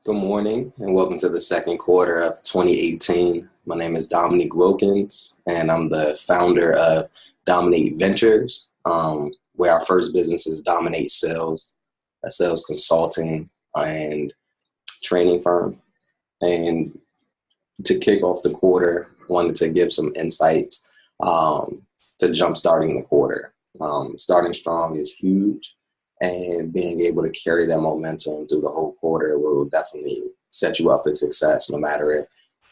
Good morning and welcome to the second quarter of 2018. My name is Dominique Wilkins and I'm the founder of Dom1n8t Ventures, where our first business is Dom1n8t Sales, a sales consulting and training firm. And to kick off the quarter, wanted to give some insights to jumpstarting the quarter. Starting strong is huge, and being able to carry that momentum through the whole quarter will definitely set you up for success, no matter if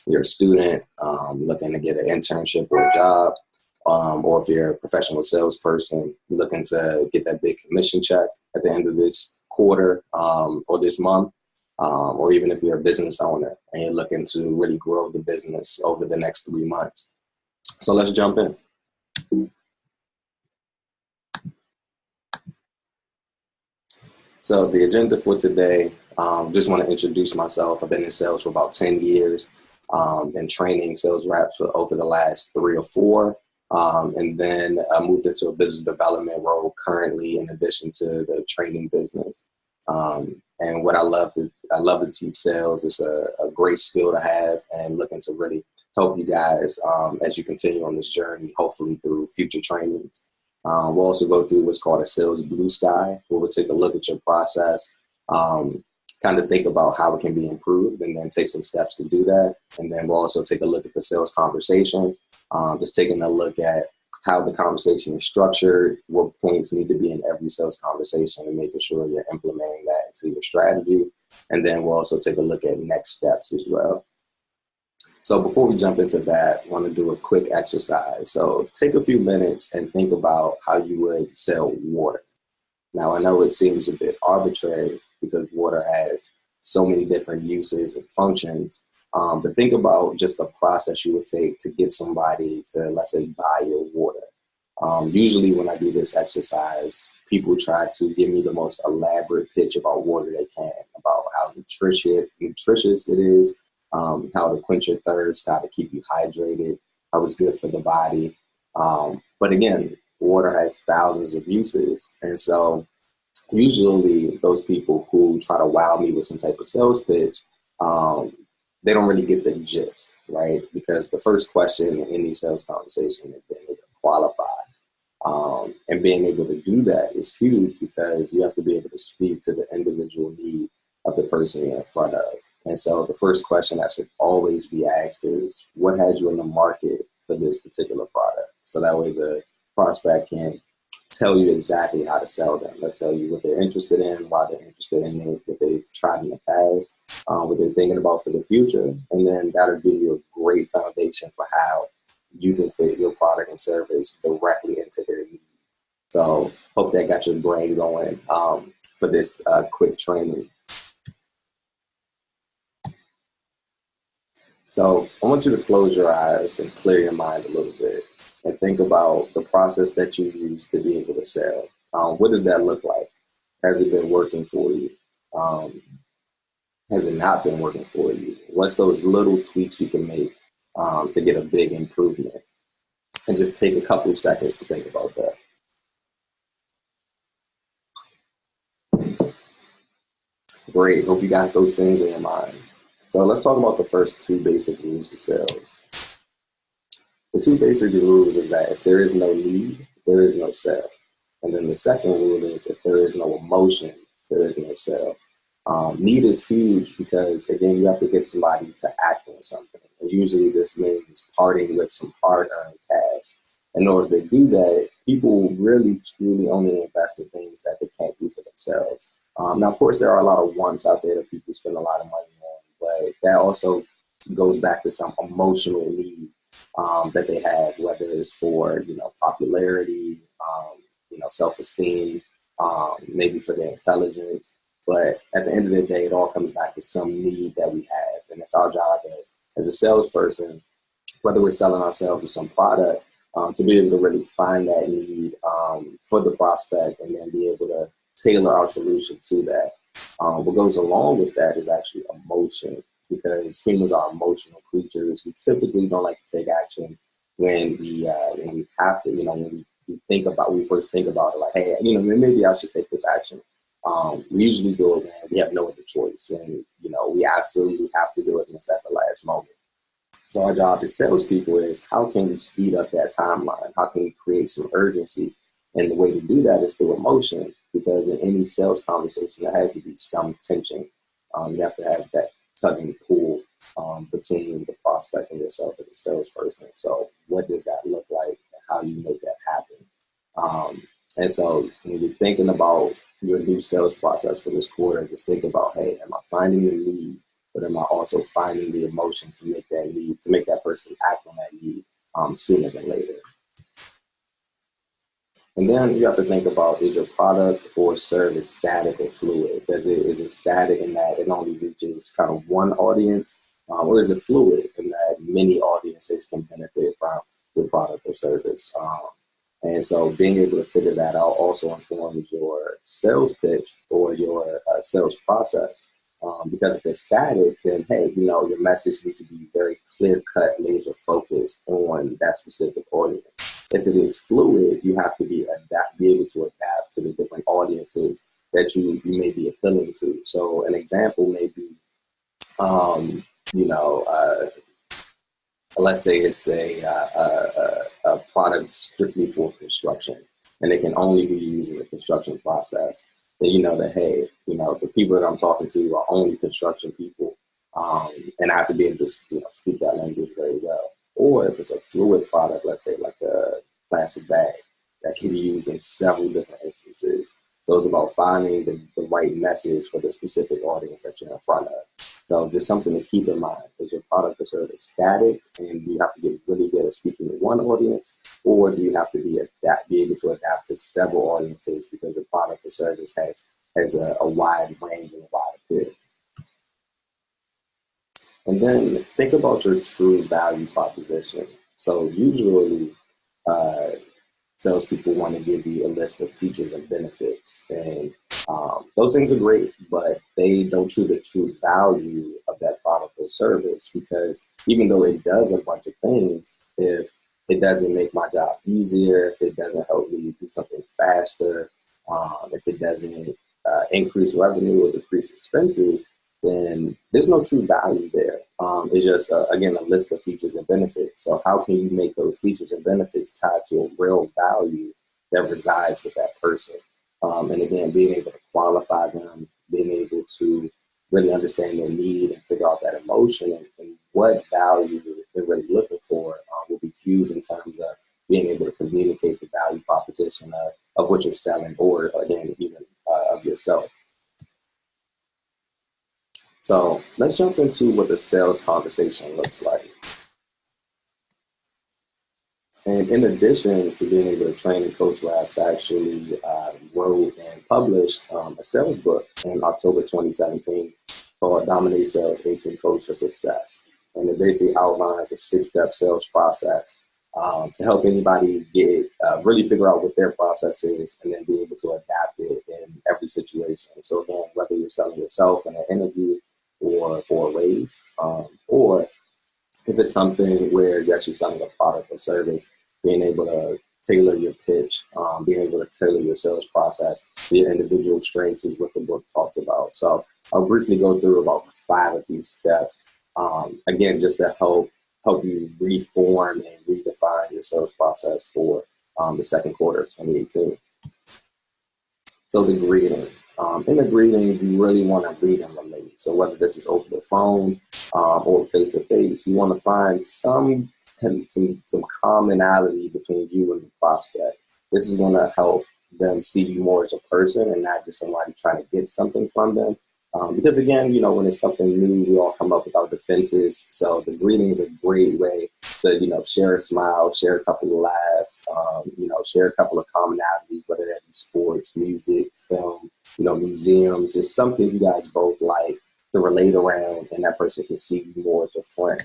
you're a student looking to get an internship or a job, or if you're a professional salesperson looking to get that big commission check at the end of this quarter or this month, or even if you're a business owner and you're looking to really grow the business over the next 3 months. So let's jump in. So the agenda for today, just want to introduce myself. I've been in sales for about 10 years, been training sales reps for over the last 3 or 4, and then I moved into a business development role currently in addition to the training business. And what I love to teach sales. It's a great skill to have, and looking to really help you guys as you continue on this journey, hopefully through future trainings. We'll also go through what's called a sales blue sky, where we'll take a look at your process, kind of think about how it can be improved, and then take some steps to do that. And then we'll also take a look at the sales conversation, just taking a look at how the conversation is structured, what points need to be in every sales conversation, and making sure you're implementing that into your strategy. And then we'll also take a look at next steps as well. So before we jump into that, I want to do a quick exercise. So take a few minutes and think about how you would sell water. Now, I know it seems a bit arbitrary because water has so many different uses and functions, but think about just the process you would take to get somebody to, let's say, buy your water. Usually when I do this exercise, people try to give me the most elaborate pitch about water they can, about how nutritious it is, how to quench your thirst, how to keep you hydrated, how it's good for the body. But again, water has thousands of uses. And so usually those people who try to wow me with some type of sales pitch, they don't really get the gist, right? Because the first question in any sales conversation is being able to qualify. And being able to do that is huge because you have to be able to speak to the individual need of the person you're in front of. And so the first question that should always be asked is, what had you in the market for this particular product? So that way the prospect can tell you exactly how to sell them. They'll tell you what they're interested in, why they're interested in it, what they've tried in the past, what they're thinking about for the future. And then that'll give you a great foundation for how you can fit your product and service directly into their needs. So hope that got your brain going for this quick training. So I want you to close your eyes and clear your mind a little bit and think about the process that you use to be able to sell. What does that look like? Has it been working for you? Has it not been working for you? What's those little tweaks you can make to get a big improvement? And just take a couple seconds to think about that. Great. Hope you got those things in your mind. So let's talk about the first 2 basic rules of sales. The 2 basic rules is that if there is no need, there is no sale. And then the second rule is if there is no emotion, there is no sale. Need is huge because, again, you have to get somebody to act on something. And usually this means parting with some hard-earned cash. In order to do that, people really, truly only invest in things that they can't do for themselves. Now, of course, there are a lot of wants out there that people spend a lot of money on, but that also goes back to some emotional need that they have, whether it's for, popularity, self-esteem, maybe for their intelligence. But at the end of the day, it all comes back to some need that we have. And it's our job as a salesperson, whether we're selling ourselves or some product, to be able to really find that need for the prospect and then be able to tailor our solution to that. What goes along with that is actually emotion, because humans are emotional creatures. We typically don't like to take action when we have to, when we first think about it, like, hey, maybe I should take this action. We usually do it when we have no other choice, when, we absolutely have to do it and it's at the last moment. So our job as salespeople is, how can we speed up that timeline? How can we create some urgency? And the way to do that is through emotion, because in any sales conversation, there has to be some tension. You have to have that tug and pull between the prospect and yourself as a salesperson. So what does that look like, and how do you make that happen? And so when you're thinking about your new sales process for this quarter, just think about, hey, am I finding the need, but am I also finding the emotion to make that need, to make that person act on that need sooner than later? And then you have to think about, is your product or service static or fluid? Is it static in that it only reaches kind of one audience, or is it fluid in that many audiences can benefit from your product or service? And so being able to figure that out also informs your sales pitch or your sales process. Because if it's static, then, hey, your message needs to be very clear-cut, laser-focused on that specific audience. If it is fluid, you have to be able to adapt to the different audiences that you may be appealing to. So an example may be, let's say it's a product strictly for construction, and it can only be used in the construction process. Then you know that, hey, the people that I'm talking to are only construction people, and I have to be able to speak that language very well. Or if it's a fluid product, let's say like a plastic bag, that can be used in several different instances. So it's about finding the right message for the specific audience that you're in front of. So just something to keep in mind: is your product or service static, and do you have to get really good at speaking to one audience, or do you have to be able to adapt to several audiences because your product or service has a wide range and a wide appeal? And then think about your true value proposition. So usually, salespeople want to give you a list of features and benefits, and those things are great, but they don't show the true value of that product or service, because even though it does a bunch of things, if it doesn't make my job easier, if it doesn't help me do something faster, if it doesn't increase revenue or decrease expenses, then there's no true value there. It's just, again, a list of features and benefits. So how can you make those features and benefits tied to a real value that resides with that person? And again, being able to qualify them, being able to really understand their need and figure out that emotion and what value they're really looking for will be huge in terms of being able to communicate the value proposition of what you're selling, or again, even of yourself. So let's jump into what the sales conversation looks like. And in addition to being able to train and coach reps, I actually wrote and published a sales book in October 2017 called Dom1n8t Sales, 18 Codes for Success. And it basically outlines a 6-step sales process to help anybody really figure out what their process is, and then be able to adapt it in every situation. So again, whether you're selling yourself in an interview or for a raise, or if it's something where you're actually selling a product or service, being able to tailor your pitch, being able to tailor your sales process to your individual strengths is what the book talks about. So I'll briefly go through about 5 of these steps, again, just to help you reform and redefine your sales process for the second quarter of 2018. So the greeting. In the greeting, you really want to read and relate. So whether this is over the phone or face-to-face, you want to find some commonality between you and the prospect. This is going to help them see you more as a person and not just somebody trying to get something from them. Because again, when it's something new, we all come up with our defenses. So the greeting is a great way to, share a smile, share a couple of laughs, share a couple of commonalities, whether that be sports, music, film, museums, just something you guys both like to relate around, and that person can see you more as a friend.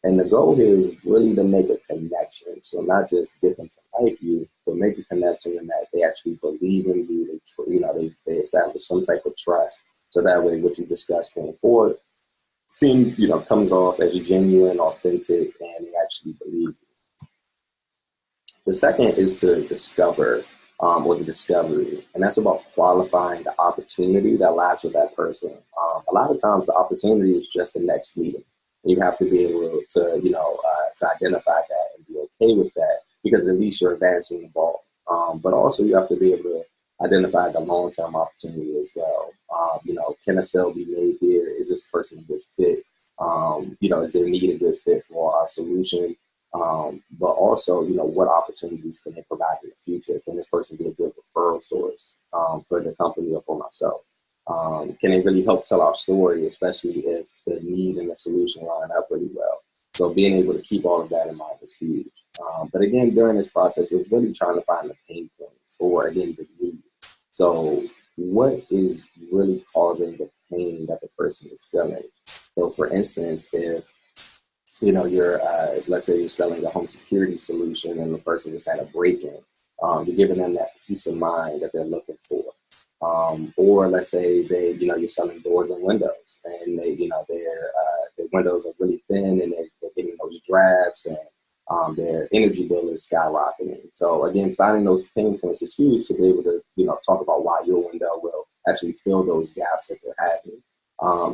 And the goal here is really to make a connection. So not just get them to like you, but make a connection in that they actually believe in you. They establish some type of trust. So that way, what you discuss going forward comes off as genuine, authentic, and they actually believe you. The second is to discover or the discovery. And that's about qualifying the opportunity that lies with that person. A lot of times the opportunity is just the next meeting. You have to be able to, to identify that and be okay with that, because at least you're advancing the ball. But also you have to be able to identify the long-term opportunity as well. Can a sale be made here? Is this person a good fit? Is their need a good fit for our solution? But also, what opportunities can they provide in the future? Can this person be a good referral source for the company or for myself? Can they really help tell our story, especially if the need and the solution line up really well? So being able to keep all of that in mind is huge. But again, during this process, we're really trying to find the pain points, or again, the need. So what is really causing the pain that the person is feeling? So for instance, if you're let's say you're selling a home security solution and the person just had a break-in, you're giving them that peace of mind that they're looking for. Or let's say you're selling doors and windows, and their windows are really thin, and they're getting those drafts, and their energy bill is skyrocketing. So again, finding those pain points is huge to be able to, talk about why your window will actually fill those gaps that they're having.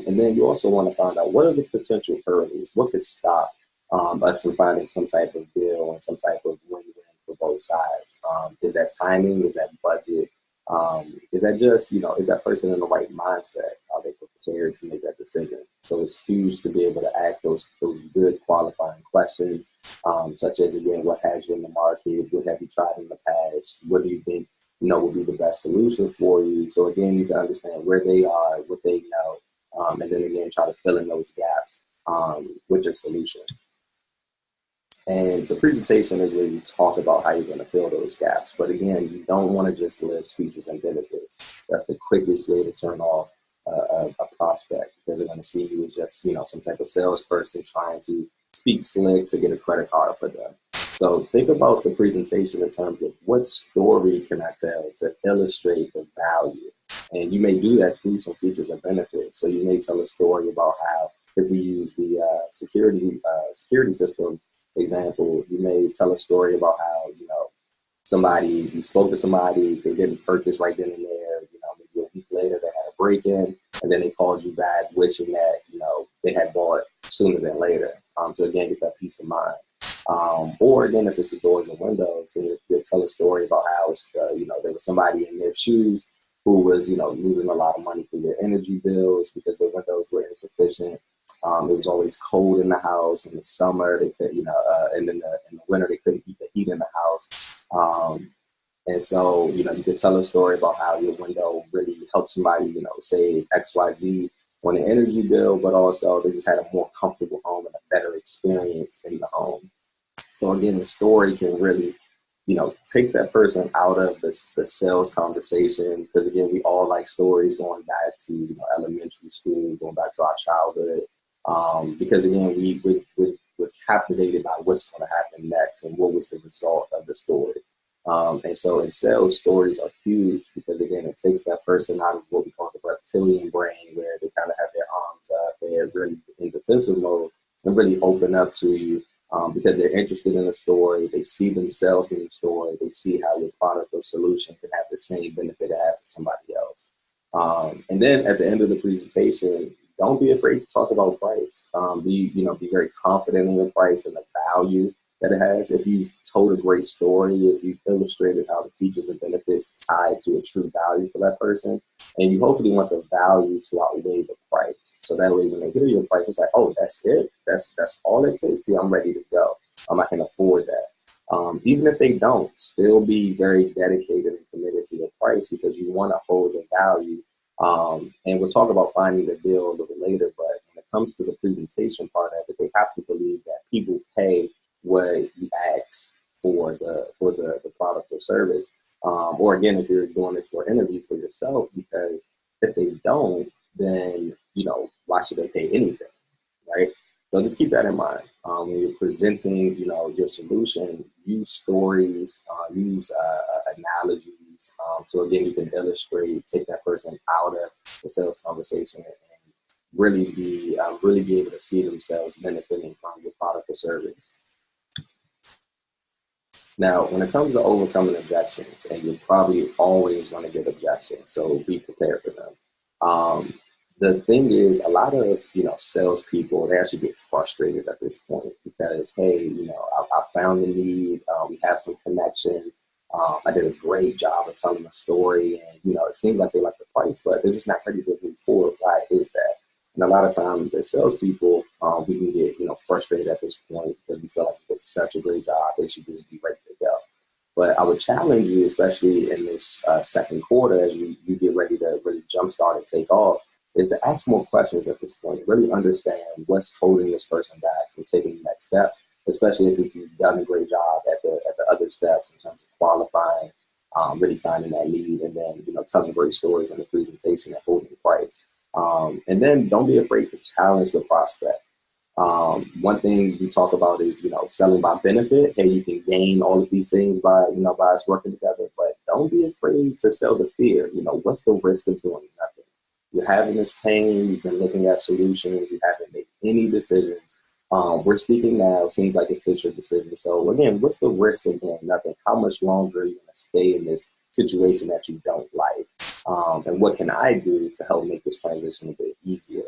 And then you also want to find out, what are the potential hurdles? What could stop us from finding some type of deal and some type of win-win for both sides? Is that timing? Is that budget? Is that just, is that person in the right mindset? Are they prepared to make that decision? So it's huge to be able to ask those good qualifying questions, such as, again, what has you in the market? What have you tried in the past? What do you think, will be the best solution for you? So again, you can understand where they are, what they know, and then again, try to fill in those gaps with your solution. And the presentation is where you talk about how you're going to fill those gaps. But again, you don't want to just list features and benefits. That's the quickest way to turn off a prospect, because they're going to see you as just, some type of salesperson trying to speak slick to get a credit card for them. So think about the presentation in terms of, what story can I tell to illustrate the value? And you may do that through some features and benefits. So you may tell a story about how, if we use the security system example, you may tell a story about how, you spoke to somebody, they didn't purchase right then and there, maybe a week later they had a break-in, and then they called you back wishing that, they had bought sooner than later. So again, get that peace of mind. Or again, if it's the doors and windows, then you'll tell a story about how there was somebody in their shoes who was, losing a lot of money for their energy bills because their windows were insufficient. It was always cold in the house. In the summer, they could, and in the winter, they couldn't keep the heat in the house. And so, you could tell a story about how your window really helped somebody, save XYZ on an energy bill, but also they just had a more comfortable home and a better experience in the home. So again, the story can really, take that person out of the sales conversation, because again, we all like stories going back to elementary school, going back to our childhood, because again, we're captivated by what's going to happen next and what was the result of the story. And so in sales, stories are huge, because again, it takes that person out of what we call the reptilian brain, where they kind of have their arms up, they're really in defensive mode, and really open up to you. Because they're interested in the story, they see themselves in the story, they see how your product or solution can have the same benefit it has for somebody else. And then at the end of the presentation, don't be afraid to talk about price. Be very confident in your price and the value that it has. If you told a great story, if you illustrated how the features and benefits tied to a true value for that person, and you hopefully want the value to outweigh the price. So that way, when they hear your price, it's like, oh, that's it. That's all it takes. Yeah, I'm ready to go. I can afford that. Even if they don't, still be very dedicated and committed to your price, because you want to hold the value. And we'll talk about finding the deal a little later, but when it comes to the presentation part of it, they have to believe that people pay what you ask for the product or service. Or again, if you're doing this for an interview for yourself, because if they don't, then, why should they pay anything, right? So just keep that in mind. When you're presenting, your solution, use stories, use analogies. So again, you can illustrate, take that person out of the sales conversation, and really be able to see themselves benefiting from your product or service. Now, when it comes to overcoming objections, and you're probably always going to get objections, so be prepared for them. Um, the thing is, a lot of salespeople, they actually get frustrated at this point because, hey, I found the need, we have some connection, I did a great job of telling the story, and it seems like they like the price, but they're just not ready to move forward. Why is that? And a lot of times, as salespeople, we can get frustrated at this point because we feel like we did such a great job, they should just be ready to go. But I would challenge you, especially in this second quarter, as you get ready to really jumpstart and take off, is to ask more questions at this point. Really understand what's holding this person back from taking the next steps, especially if you've done a great job at the other steps in terms of qualifying, really finding that lead, and then telling great stories in the presentation and holding price. And then don't be afraid to challenge the prospect. One thing we talk about is, selling by benefit. Hey, you can gain all of these things by us working together, but don't be afraid to sell the fear. What's the risk of doing nothing? You're having this pain. You've been looking at solutions. You haven't made any decisions. We're speaking now. Seems like a Fisher decision. So again, what's the risk of doing nothing? How much longer are you going to stay in this situation that you don't like? And what can I do to help make this transition a bit easier?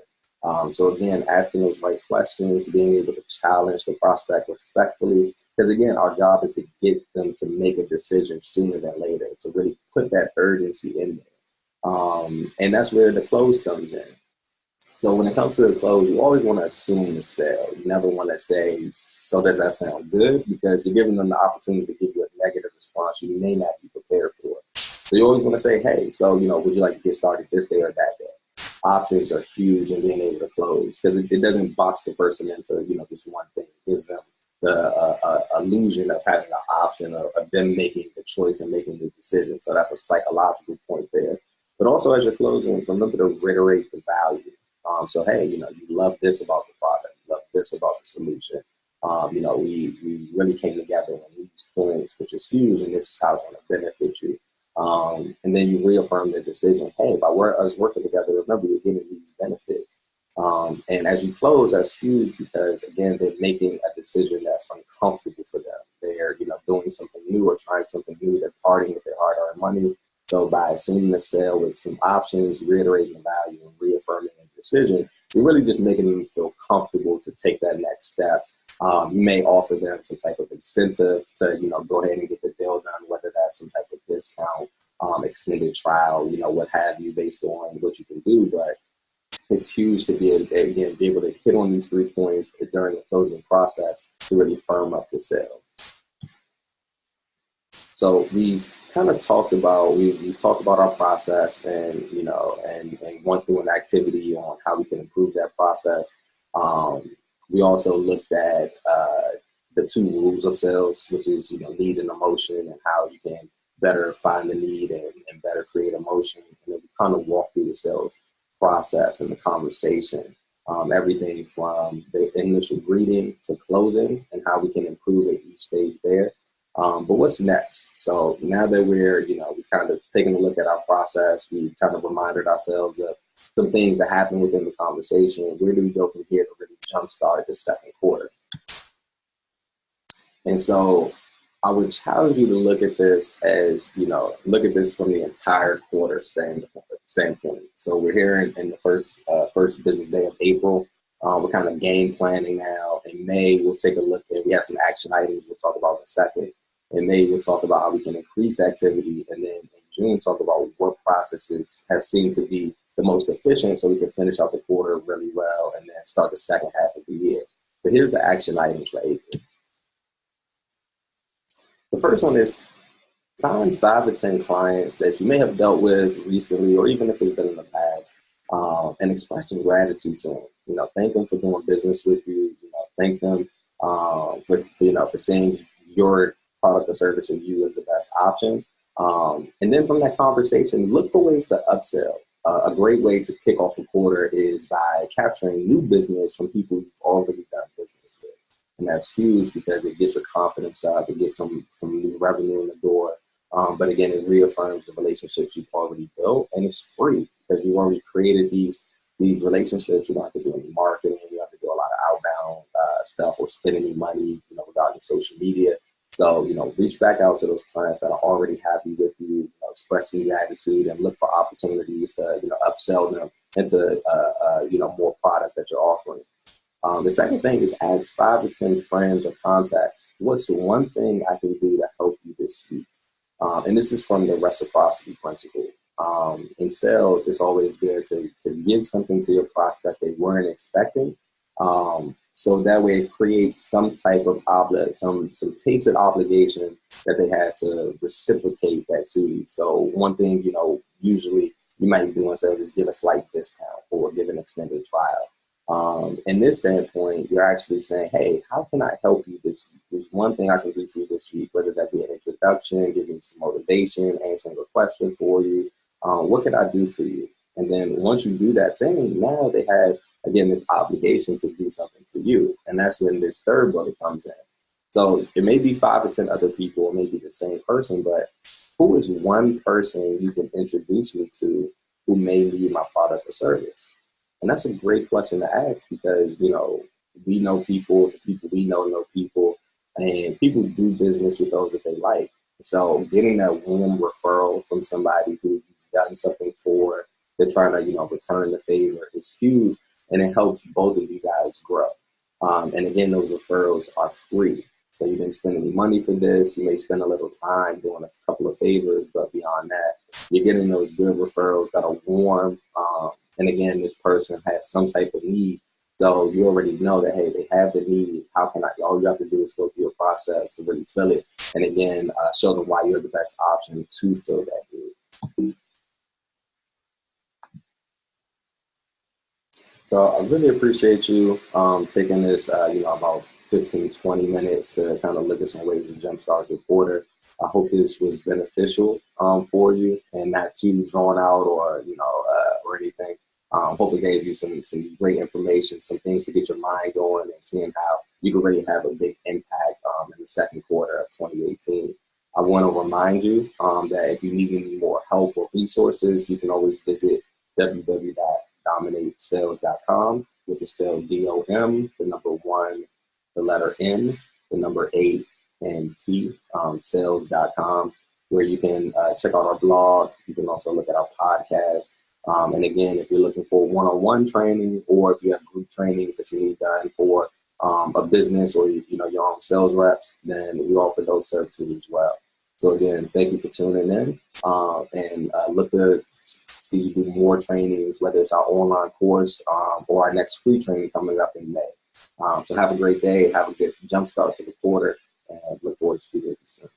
So again, asking those right questions, being able to challenge the prospect respectfully, because again, our job is to get them to make a decision sooner than later, to really put that urgency in there. And that's where the close comes in. So when it comes to the close, you always want to assume the sale. You never want to say, so does that sound good? Because you're giving them the opportunity to give you a negative response you may not be prepared for. So you always want to say, hey, so, would you like to get started this day or that day? Options are huge in being able to close because it doesn't box the person into, just one thing. It gives them the illusion of having an option of them making the choice and making the decision. So that's a psychological point there. But also as you're closing, remember to reiterate the value. So, hey, you love this about the product, you love this about the solution. We really came together on these points, which is huge, and this is how it's going to benefit you. And then you reaffirm the decision, hey, by us working together, remember you're getting these benefits. And as you close, that's huge because, again, they're making a decision that's uncomfortable for them. They're, doing something new or trying something new. They're parting with their hard-earned money. So by assuming the sale with some options, reiterating the value, and reaffirming the decision, you're really just making them feel comfortable to take that next steps. You may offer them some type of incentive to, go ahead and get the deal done, whether that's some type of discount, extended trial, what have you, based on what you can do. But it's huge to be able to hit on these 3 points during the closing process to really firm up the sale. So we've kind of talked about, we've talked about our process and, and went through an activity on how we can improve that process. We also looked at the 2 rules of sales, which is, need and emotion, and how you can better find the need and better create emotion. And then we kind of walked through the sales process and the conversation, everything from the initial greeting to closing and how we can improve at each stage there. But what's next? So now that we've kind of taken a look at our process, we've kind of reminded ourselves of some things that happen within the conversation. Where do we go from here to really jumpstart the second quarter? And so I would challenge you to look at this as, look at this from the entire quarter standpoint. So we're here in the first business day of April. We're kind of game planning now. In May, we'll take a look at, we have some action items we'll talk about in a second. In May, we'll talk about how we can increase activity. And then in June, talk about what processes have seemed to be the most efficient so we can finish out the quarter really well and then start the second half of the year. But here's the action items for April. The first one is find 5 to 10 clients that you may have dealt with recently, or even if it's been in the past, and express some gratitude to them. Thank them for doing business with you. Thank them for saying your product or service of you is the best option. And then from that conversation, look for ways to upsell. A great way to kick off a quarter is by capturing new business from people you've already done business with. And that's huge because it gets your confidence up, it gets some new revenue in the door. But again, it reaffirms the relationships you've already built, and it's free because you've already created these relationships. You don't have to do any marketing. You don't have to do a lot of outbound stuff or spend any money, regarding social media. So, reach back out to those clients that are already happy with you, expressing gratitude and look for opportunities to, upsell them into, more product that you're offering. The second thing is ask 5 to 10 friends or contacts. What's the one thing I can do to help you this week? And this is from the reciprocity principle. In sales, it's always good to give something to your prospect they weren't expecting. So that way it creates some type of some tacit obligation that they have to reciprocate that to you. So one thing, usually you might do in sales is give a slight discount or give an extended trial. In this standpoint, you're actually saying, hey, how can I help you this week? There's one thing I can do for you this week, whether that be an introduction, giving you some motivation, answering a question for you. What can I do for you? And then once you do that thing, now they have, again, this obligation to do something for you. And that's when this third bullet comes in. So it may be 5 or 10 other people, or maybe the same person, but who is one person you can introduce me to who may need my product or service? And that's a great question to ask because, we know people, the people we know people, and people do business with those that they like. So getting that warm referral from somebody who you've done something for, they're trying to, return the favor is huge, and it helps both of you guys grow. And again, those referrals are free. So you didn't spend any money for this. You may spend a little time doing a couple of favors, but beyond that, you're getting those good referrals that are warm. And again, this person has some type of need. So you already know that, hey, they have the need. How can I? All you have to do is go through a process to really fill it. And again, show them why you're the best option to fill that need. So I really appreciate you taking this, about 15, 20 minutes to kind of look at some ways to jumpstart your quarter. I hope this was beneficial for you and not too drawn out or anything. Hope it gave you some great information, some things to get your mind going and seeing how you can really have a big impact in the second quarter of 2018. I want to remind you that if you need any more help or resources, you can always visit www.Dom1n8Sales.com, which is spelled DOM, the number 1, the letter N, the number 8, and T, sales.com, where you can check out our blog. You can also look at our podcast. And again, if you're looking for one-on-one training, or if you have group trainings that you need done for a business or your own sales reps, then we offer those services as well. So again, thank you for tuning in, and look to see you do more trainings, whether it's our online course or our next free training coming up in May. So have a great day. Have a good jump start to the quarter, and look forward to speaking with you soon.